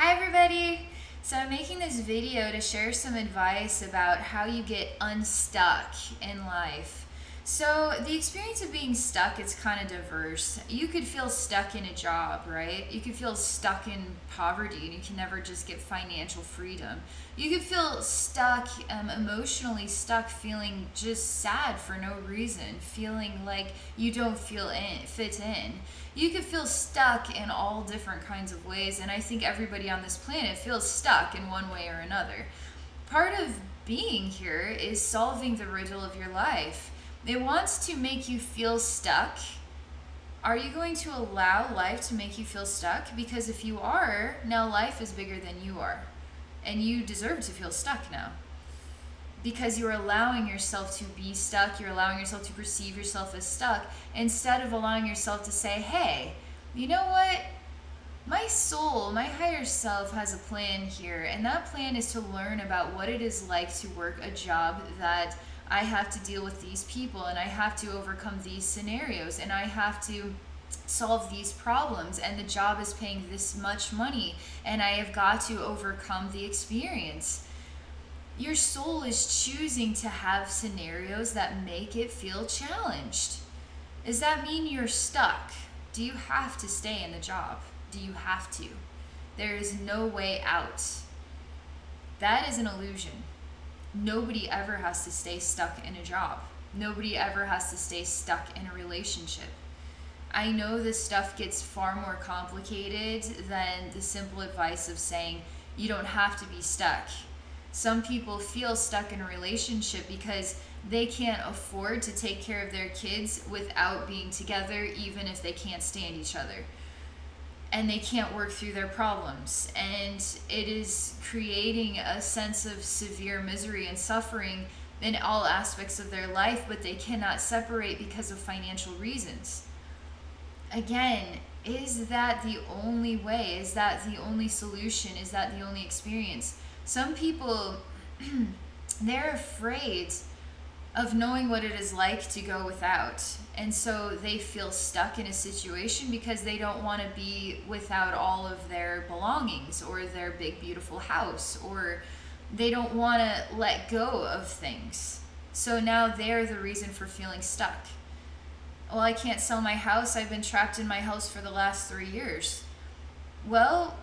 Hi everybody! So I'm making this video to share some advice about how you get unstuck in life. So the experience of being stuck is kind of diverse. You could feel stuck in a job, right? You could feel stuck in poverty and you can never just get financial freedom. You could feel stuck, emotionally stuck, feeling just sad for no reason, feeling like you don't fit in. You could feel stuck in all different kinds of ways, and I think everybody on this planet feels stuck in one way or another. Part of being here is solving the riddle of your life. It wants to make you feel stuck. Are you going to allow life to make you feel stuck? Because if you are, now life is bigger than you are. And you deserve to feel stuck now. Because you're allowing yourself to be stuck, you're allowing yourself to perceive yourself as stuck, instead of allowing yourself to say, hey, you know what? My soul, my higher self has a plan here, and that plan is to learn about what it is like to work a job that I have to deal with these people, and I have to overcome these scenarios, and I have to solve these problems, and the job is paying this much money, and I have got to overcome the experience. Your soul is choosing to have scenarios that make it feel challenged. Does that mean you're stuck? Do you have to stay in the job? Do you have to? There is no way out. That is an illusion. Nobody ever has to stay stuck in a job. Nobody ever has to stay stuck in a relationship. I know this stuff gets far more complicated than the simple advice of saying you don't have to be stuck. Some people feel stuck in a relationship because they can't afford to take care of their kids without being together, even if they can't stand each other. And they can't work through their problems. And it is creating a sense of severe misery and suffering in all aspects of their life, but they cannot separate because of financial reasons. Again, is that the only way? Is that the only solution? Is that the only experience? Some people, they're afraid of knowing what it is like to go without. And so they feel stuck in a situation because they don't want to be without all of their belongings or their big, beautiful house, or they don't want to let go of things. So now they're the reason for feeling stuck. Well, I can't sell my house. I've been trapped in my house for the last 3 years. Well,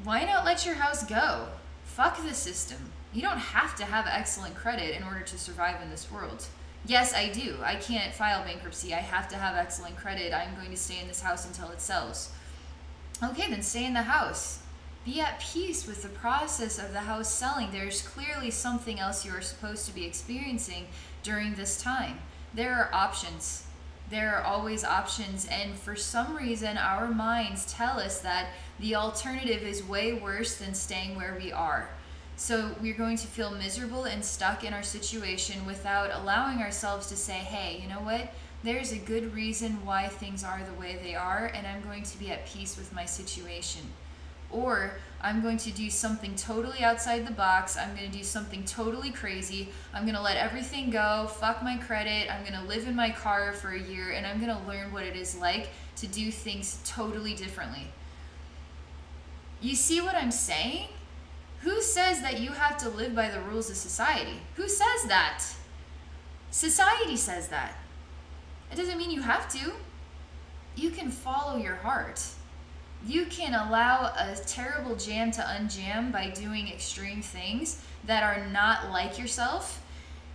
why not let your house go? Fuck the system. You don't have to have excellent credit in order to survive in this world. Yes, I do. I can't file bankruptcy. I have to have excellent credit. I'm going to stay in this house until it sells. Okay, then stay in the house. Be at peace with the process of the house selling. There's clearly something else you are supposed to be experiencing during this time. There are options. There are always options, and for some reason our minds tell us that the alternative is way worse than staying where we are. So we're going to feel miserable and stuck in our situation without allowing ourselves to say, hey, you know what? There's a good reason why things are the way they are, and I'm going to be at peace with my situation. Or I'm going to do something totally outside the box. I'm going to do something totally crazy. I'm going to let everything go, fuck my credit. I'm going to live in my car for a year, and I'm going to learn what it is like to do things totally differently. You see what I'm saying? Who says that you have to live by the rules of society? Who says that? Society says that. It doesn't mean you have to. You can follow your heart. You can allow a terrible jam to unjam by doing extreme things that are not like yourself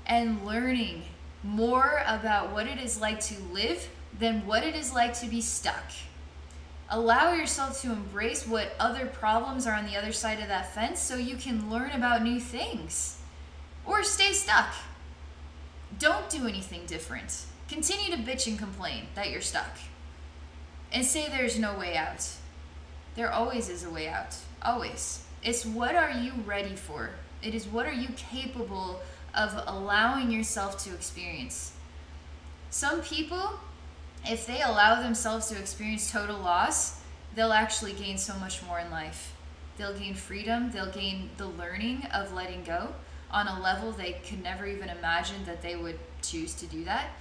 and learning more about what it is like to live than what it is like to be stuck. Allow yourself to embrace what other problems are on the other side of that fence so you can learn about new things. Or stay stuck. Don't do anything different. Continue to bitch and complain that you're stuck. And say there's no way out. There always is a way out. Always. It's what are you ready for? It is what are you capable of allowing yourself to experience. Some people, if they allow themselves to experience total loss, they'll actually gain so much more in life. They'll gain freedom. They'll gain the learning of letting go on a level they could never even imagine that they would choose to do that.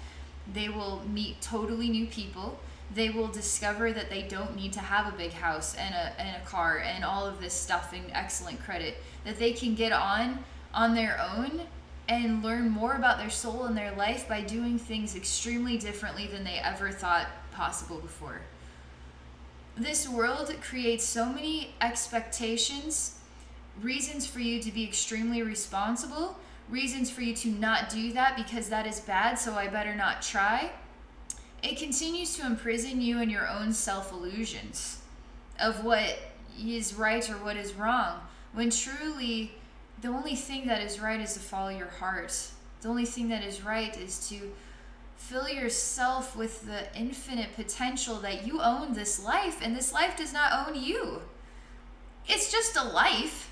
They will meet totally new people. They will discover that they don't need to have a big house and a car and all of this stuff and excellent credit, that they can get on their own and learn more about their soul and their life by doing things extremely differently than they ever thought possible before. This world creates so many expectations, reasons for you to be extremely responsible, reasons for you to not do that because that is bad, so I better not try. It continues to imprison you in your own self-illusions of what is right or what is wrong, when truly the only thing that is right is to follow your heart. The only thing that is right is to fill yourself with the infinite potential that you own this life, and this life does not own you. It's just a life.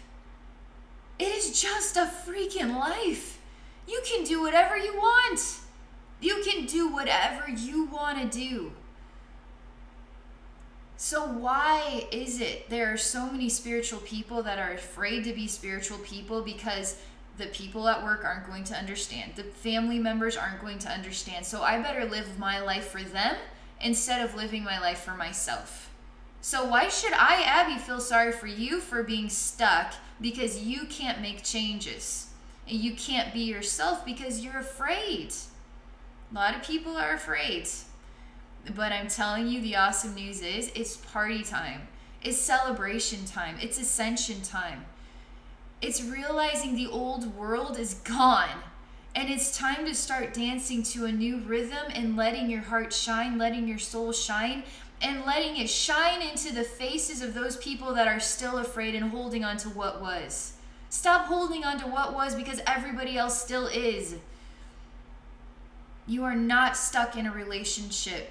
It is just a freaking life. You can do whatever you want. You can do whatever you want to do. So why is it there are so many spiritual people that are afraid to be spiritual people? Because the people at work aren't going to understand. The family members aren't going to understand. So I better live my life for them instead of living my life for myself. So why should I, Abby, feel sorry for you for being stuck because you can't make changes? And you can't be yourself because you're afraid. A lot of people are afraid. But I'm telling you, the awesome news is it's party time. It's celebration time. It's ascension time. It's realizing the old world is gone. And it's time to start dancing to a new rhythm and letting your heart shine, letting your soul shine, and letting it shine into the faces of those people that are still afraid and holding on to what was. Stop holding on to what was because everybody else still is. You are not stuck in a relationship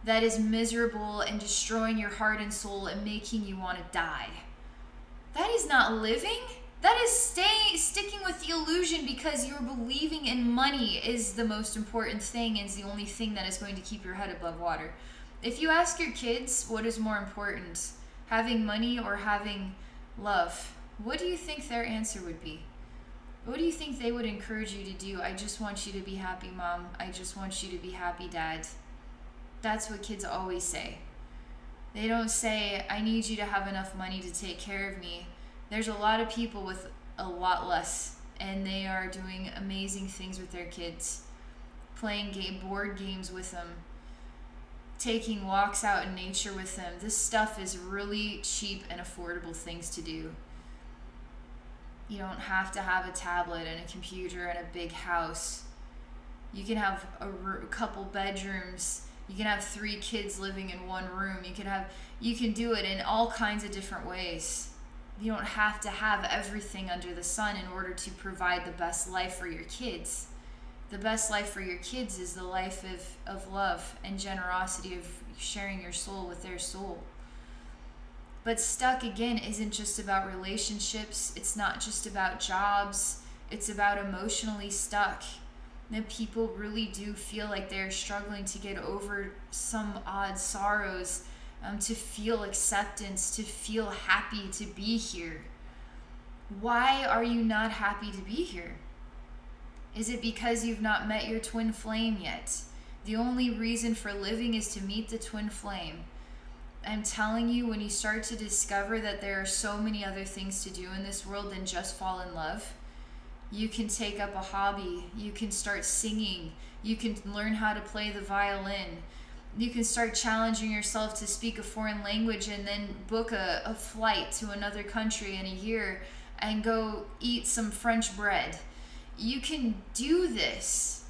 that is miserable and destroying your heart and soul and making you want to die. That is not living. That is sticking with the illusion because you're believing in money is the most important thing and is the only thing that is going to keep your head above water. If you ask your kids what is more important, having money or having love, what do you think their answer would be? What do you think they would encourage you to do? I just want you to be happy, Mom. I just want you to be happy, Dad. That's what kids always say. They don't say, I need you to have enough money to take care of me. There's a lot of people with a lot less, and they are doing amazing things with their kids. Playing board games with them. Taking walks out in nature with them. This stuff is really cheap and affordable things to do. You don't have to have a tablet and a computer and a big house. You can have a couple bedrooms. You can have 3 kids living in one room. You can do it in all kinds of different ways. You don't have to have everything under the sun in order to provide the best life for your kids. The best life for your kids is the life of love and generosity, of sharing your soul with their soul. But stuck, again, isn't just about relationships. It's not just about jobs. It's about emotionally stuck. That people really do feel like they're struggling to get over some odd sorrows, to feel acceptance, to feel happy to be here. Why are you not happy to be here? Is it because you've not met your twin flame yet? The only reason for living is to meet the twin flame. I'm telling you, when you start to discover that there are so many other things to do in this world than just fall in love, you can take up a hobby, you can start singing, you can learn how to play the violin, you can start challenging yourself to speak a foreign language and then book a flight to another country in a year and go eat some French bread. You can do this.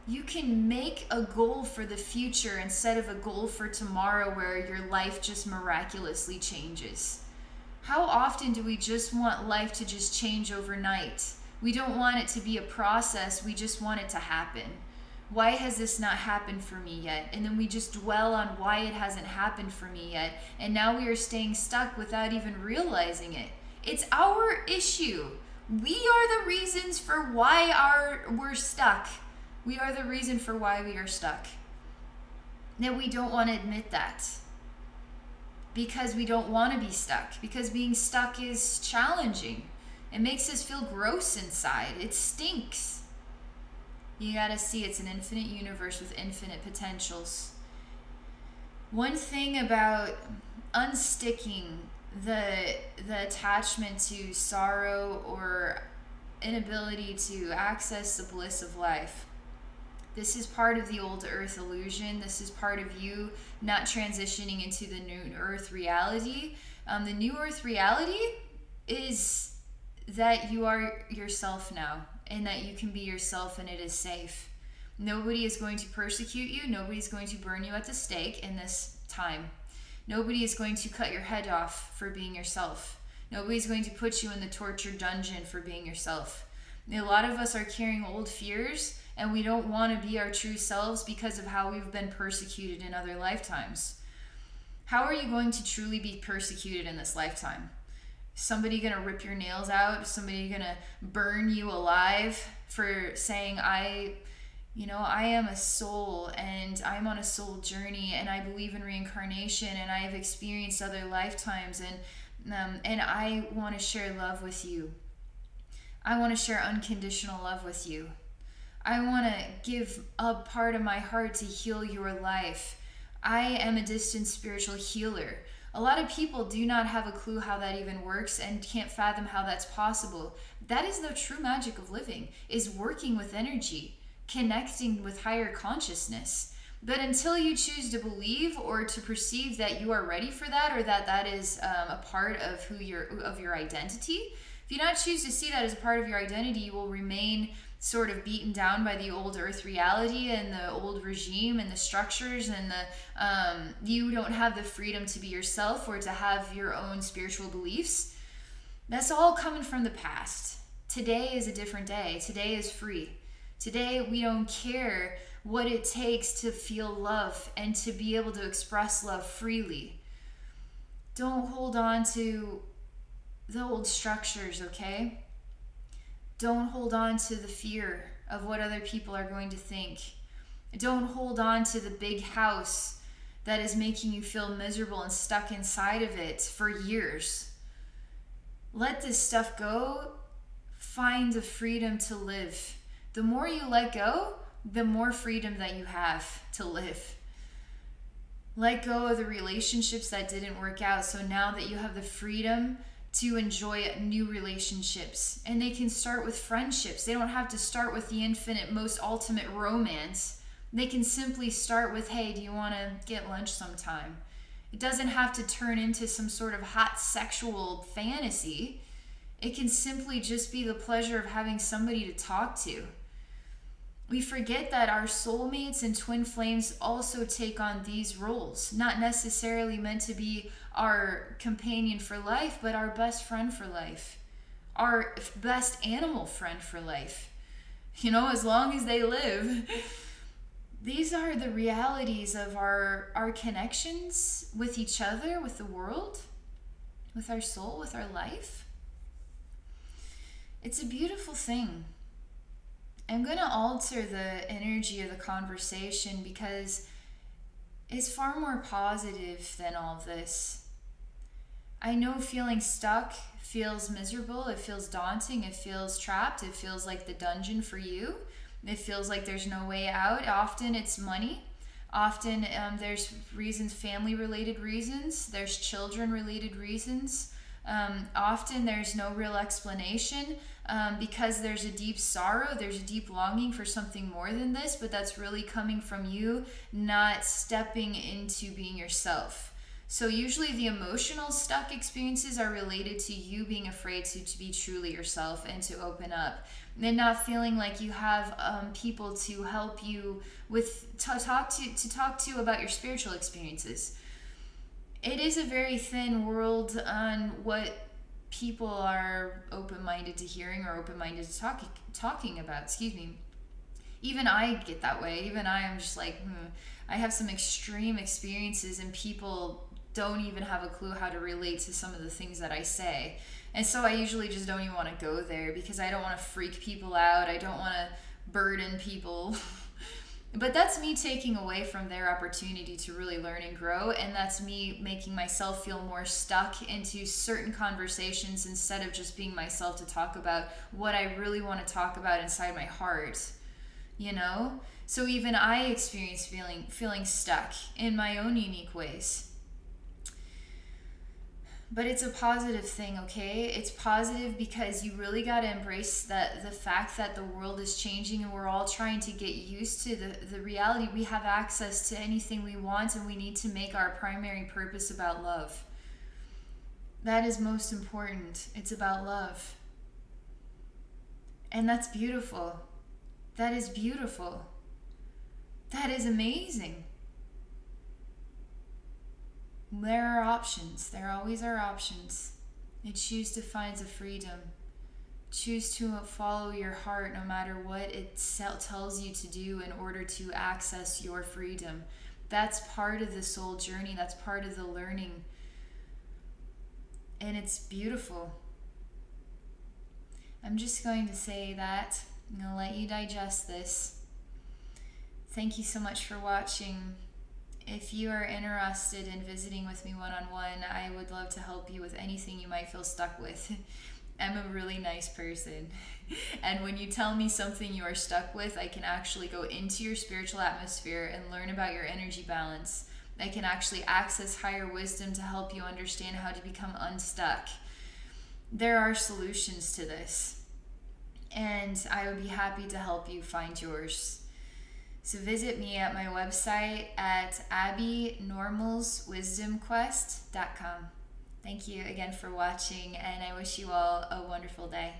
You can make a goal for the future instead of a goal for tomorrow where your life just miraculously changes. How often do we just want life to just change overnight? We don't want it to be a process, we just want it to happen. Why has this not happened for me yet? And then we just dwell on why it hasn't happened for me yet. And now we are staying stuck without even realizing it. It's our issue. We are the reasons for why we're stuck. We are the reason for why we are stuck. Now we don't want to admit that. Because we don't want to be stuck. Because being stuck is challenging. It makes us feel gross inside. It stinks. You gotta see it's an infinite universe with infinite potentials. One thing about unsticking the attachment to sorrow or inability to access the bliss of life. This is part of the old earth illusion. This is part of you not transitioning into the new earth reality. The new earth reality is that you are yourself now, and that you can be yourself, and it is safe. Nobody is going to persecute you. Nobody's going to burn you at the stake in this time. Nobody is going to cut your head off for being yourself. Nobody's going to put you in the torture dungeon for being yourself. A lot of us are carrying old fears, and we don't want to be our true selves because of how we've been persecuted in other lifetimes. How are you going to truly be persecuted in this lifetime? Somebody gonna rip your nails out? Somebody gonna burn you alive for saying, I am a soul, and I'm on a soul journey, and I believe in reincarnation, and I have experienced other lifetimes, and I want to share love with you. I want to share unconditional love with you. I want to give a part of my heart to heal your life. I am a distant spiritual healer. A lot of people do not have a clue how that even works and can't fathom how that's possible. That is the true magic of living, is working with energy, connecting with higher consciousness. But until you choose to believe or to perceive that you are ready for that, or that that is a part of your identity, if you not choose to see that as a part of your identity, you will remain sort of beaten down by the old earth reality and the old regime and the structures, and you don't have the freedom to be yourself or to have your own spiritual beliefs. That's all coming from the past. Today is a different day. Today is free. Today we don't care what it takes to feel love and to be able to express love freely. Don't hold on to the old structures, okay? Don't hold on to the fear of what other people are going to think. Don't hold on to the big house that is making you feel miserable and stuck inside of it for years. Let this stuff go. Find the freedom to live. The more you let go, the more freedom that you have to live. Let go of the relationships that didn't work out, so now that you have the freedom to enjoy new relationships. And they can start with friendships. They don't have to start with the infinite, most ultimate romance. They can simply start with, hey, do you want to get lunch sometime? It doesn't have to turn into some sort of hot sexual fantasy. It can simply just be the pleasure of having somebody to talk to. We forget that our soulmates and twin flames also take on these roles, not necessarily meant to be our companion for life, but our best friend for life, our best animal friend for life. As long as they live. These are the realities of our connections with each other, with the world, with our soul, with our life. It's a beautiful thing. I'm going to alter the energy of the conversation because it's far more positive than all of this. I know feeling stuck feels miserable, it feels daunting, it feels trapped, it feels like the dungeon for you. It feels like there's no way out. Often it's money. Often there's reasons, family-related reasons. There's children-related reasons. Often there's no real explanation because there's a deep sorrow, there's a deep longing for something more than this, but that's really coming from you not stepping into being yourself. So usually the emotional stuck experiences are related to you being afraid to be truly yourself and to open up, and not feeling like you have people to help you with to talk to about your spiritual experiences. It is a very thin world on what people are open-minded to hearing or open-minded to talking about. Excuse me. Even I get that way. Even I am just like, I have some extreme experiences and people don't even have a clue how to relate to some of the things that I say. And so I usually just don't even want to go there because I don't want to freak people out. I don't want to burden people. But that's me taking away from their opportunity to really learn and grow, and that's me making myself feel more stuck into certain conversations instead of just being myself to talk about what I really want to talk about inside my heart. So even I experience feeling stuck in my own unique ways. But it's a positive thing, okay? It's positive because you really got to embrace the fact that the world is changing and we're all trying to get used to the reality. We have access to anything we want, and we need to make our primary purpose about love. That is most important. It's about love. And that's beautiful. That is beautiful. That is amazing. There are options. There always are options. And choose to find the freedom. Choose to follow your heart no matter what it tells you to do in order to access your freedom. That's part of the soul journey. That's part of the learning. And it's beautiful. I'm just going to say that. I'm going to let you digest this. Thank you so much for watching. If you are interested in visiting with me one-on-one, I would love to help you with anything you might feel stuck with. I'm a really nice person. And when you tell me something you are stuck with, I can actually go into your spiritual atmosphere and learn about your energy balance. I can actually access higher wisdom to help you understand how to become unstuck. There are solutions to this. And I would be happy to help you find yours. So visit me at my website at abbynormalswisdomquest.com. Thank you again for watching, and I wish you all a wonderful day.